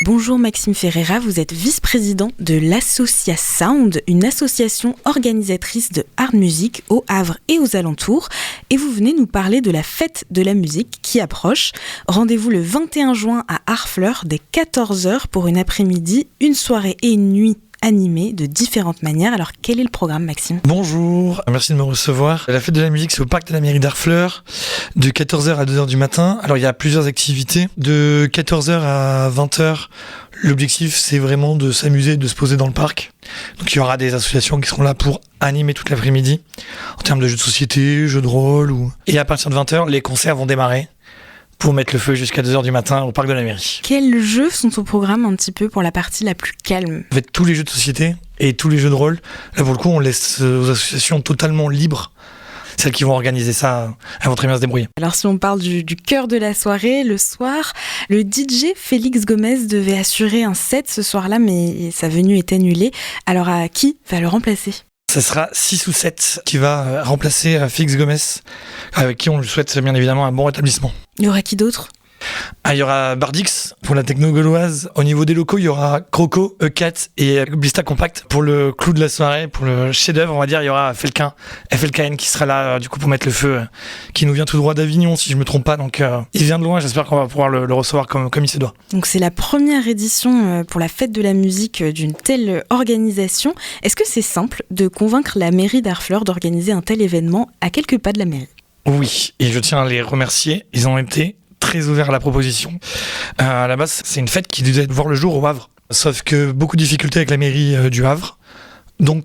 Bonjour Maxime Ferreira, vous êtes vice-président de l'Associa Sound, une association organisatrice de hard music au Havre et aux alentours. Et vous venez nous parler de la fête de la musique qui approche. Rendez-vous le 21 juin à Harfleur dès 14h pour une après-midi, une soirée et une nuit animée de différentes manières. Alors quel est le programme, Maxime ? Bonjour, merci de me recevoir. La fête de la musique, c'est au parc de la mairie d'Harfleur de 14h à 2h du matin. Alors il y a plusieurs activités. De 14h à 20h, l'objectif c'est vraiment de s'amuser, de se poser dans le parc. Donc il y aura des associations qui seront là pour animer toute l'après-midi en termes de jeux de société, jeux de rôle. Et à partir de 20h, les concerts vont démarrer pour mettre le feu jusqu'à 2h du matin au parc de la mairie. Quels jeux sont au programme un petit peu pour la partie la plus calme ? En fait, tous les jeux de société et tous les jeux de rôle, là pour le coup, on laisse aux associations totalement libres. Celles qui vont organiser ça, elles vont très bien se débrouiller. Alors si on parle du cœur de la soirée, le soir, le DJ Félix Gomez devait assurer un set ce soir-là, mais sa venue est annulée. Alors à qui va le remplacer ? Ça sera 6 ou 7 qui va remplacer Félix Gomez, avec qui on lui souhaite bien évidemment un bon rétablissement. Il y aura qui d'autre ? Il y aura Bardix pour la techno gauloise. Au niveau des locaux, il y aura Croco, E4 et Blista Compact. Pour le clou de la soirée, pour le chef-d'œuvre, on va dire, il y aura FLKN qui sera là du coup pour mettre le feu, qui nous vient tout droit d'Avignon, si je me trompe pas. Donc il vient de loin, j'espère qu'on va pouvoir le recevoir comme il se doit. Donc c'est la première édition pour la fête de la musique d'une telle organisation. Est-ce que c'est simple de convaincre la mairie d'Harfleur d'organiser un tel événement à quelques pas de la mairie ? Oui, et je tiens à les remercier. Ils ont été très ouvert à la proposition. À la base, c'est une fête qui devait voir le jour au Havre. Sauf que beaucoup de difficultés avec la mairie du Havre. Donc,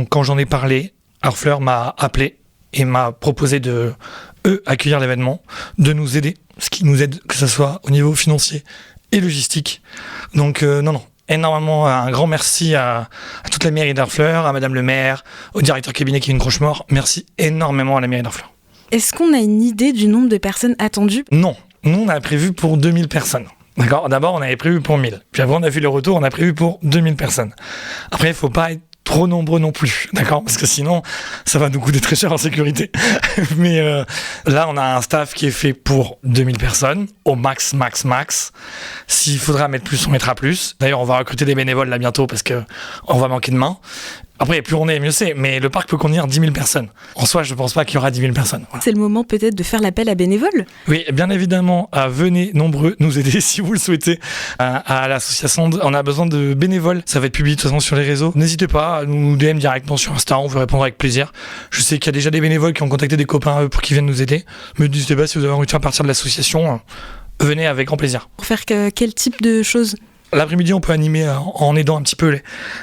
quand j'en ai parlé, Harfleur m'a appelé et m'a proposé de, accueillir l'événement, de nous aider. Ce qui nous aide, que ce soit au niveau financier et logistique. Donc, non. Énormément, un grand merci à toute la mairie d'Harfleur, à madame le maire, au directeur cabinet Kevin Crochemort. Merci énormément à la mairie d'Harfleur. Est-ce qu'on a une idée du nombre de personnes attendues ? Non. Nous, on a prévu pour 2000 personnes. D'accord ? D'abord, on avait prévu pour 1000. Puis après, on a vu le retour, on a prévu pour 2000 personnes. Après, il ne faut pas être trop nombreux non plus. D'accord ? Parce que sinon, ça va nous coûter très cher en sécurité. Mais là, on a un staff qui est fait pour 2000 personnes, au max. S'il faudra mettre plus, on mettra plus. D'ailleurs, on va recruter des bénévoles là bientôt parce qu'on va manquer de main. Après, plus on est, mieux c'est. Mais le parc peut contenir 10 000 personnes. En soi, je ne pense pas qu'il y aura 10 000 personnes. Voilà. C'est le moment peut-être de faire l'appel à bénévoles ? Oui, bien évidemment. Venez nombreux nous aider si vous le souhaitez. À l'association, on a besoin de bénévoles. Ça va être publié de toute façon sur les réseaux. N'hésitez pas à nous DM directement sur Insta. On vous répondra avec plaisir. Je sais qu'il y a déjà des bénévoles qui ont contacté des copains pour qu'ils viennent nous aider. Mais n'hésitez pas, si vous avez envie de faire partie de l'association, venez avec grand plaisir. Pour faire quel type de choses ? L'après-midi, on peut animer en aidant un petit peu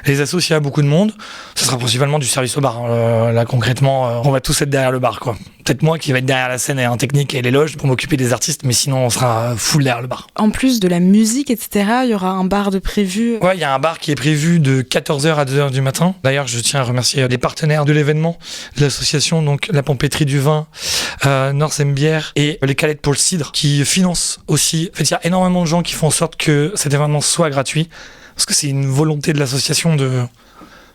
les associés à beaucoup de monde. Ce sera principalement du service au bar. Là, concrètement, on va tous être derrière le bar, quoi. Peut-être moi qui va être derrière la scène et en technique et les loges pour m'occuper des artistes, mais sinon, on sera full derrière le bar. En plus de la musique, etc., il y aura un bar de prévu. Ouais, il y a un bar qui est prévu de 14h à 2h du matin. D'ailleurs, je tiens à remercier les partenaires de l'événement, l'association, donc la Pampéterie du Vin, Northern Bière et les Calettes pour le cidre, qui financent aussi. En fait, il y a énormément de gens qui font en sorte que cet événement soit gratuit, parce que c'est une volonté de l'association de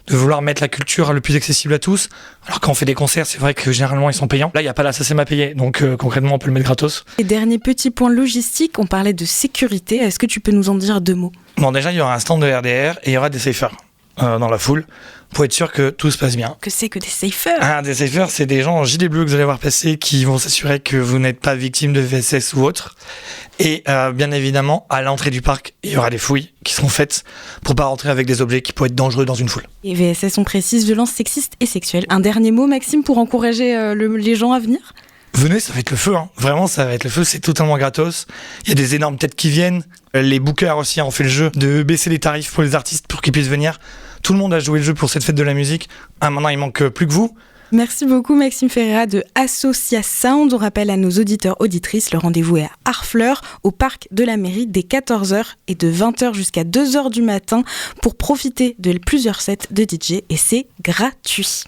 vouloir mettre la culture le plus accessible à tous. Alors quand on fait des concerts, c'est vrai que généralement ils sont payants. Là, il n'y a pas la SACEM à payer, donc concrètement on peut le mettre gratos. Et dernier petit point logistique, on parlait de sécurité. Est-ce que tu peux nous en dire 2 mots ? Bon, déjà il y aura un stand de RDR et il y aura des safers dans la foule, pour être sûr que tout se passe bien. Que c'est que des safers ? Des safers, c'est des gens en gilet bleu que vous allez voir passer qui vont s'assurer que vous n'êtes pas victime de VSS ou autre. Et bien évidemment, à l'entrée du parc, il y aura des fouilles qui seront faites pour pas rentrer avec des objets qui pourraient être dangereux dans une foule. Et VSS, on précise, violence sexiste et sexuelle. Un dernier mot, Maxime, pour encourager les gens à venir ? Venez, ça va être le feu, hein. Vraiment, ça va être le feu, c'est totalement gratos. Il y a des énormes têtes qui viennent. Les bookers aussi ont fait le jeu de baisser les tarifs pour les artistes pour qu'ils puissent venir. Tout le monde a joué le jeu pour cette fête de la musique. Maintenant, il manque plus que vous. Merci beaucoup Maxime Ferreira de Associa Sound. On rappelle à nos auditeurs, auditrices, le rendez-vous est à Harfleur, au parc de la mairie, dès 14h et de 20h jusqu'à 2h du matin pour profiter de plusieurs sets de DJ et c'est gratuit.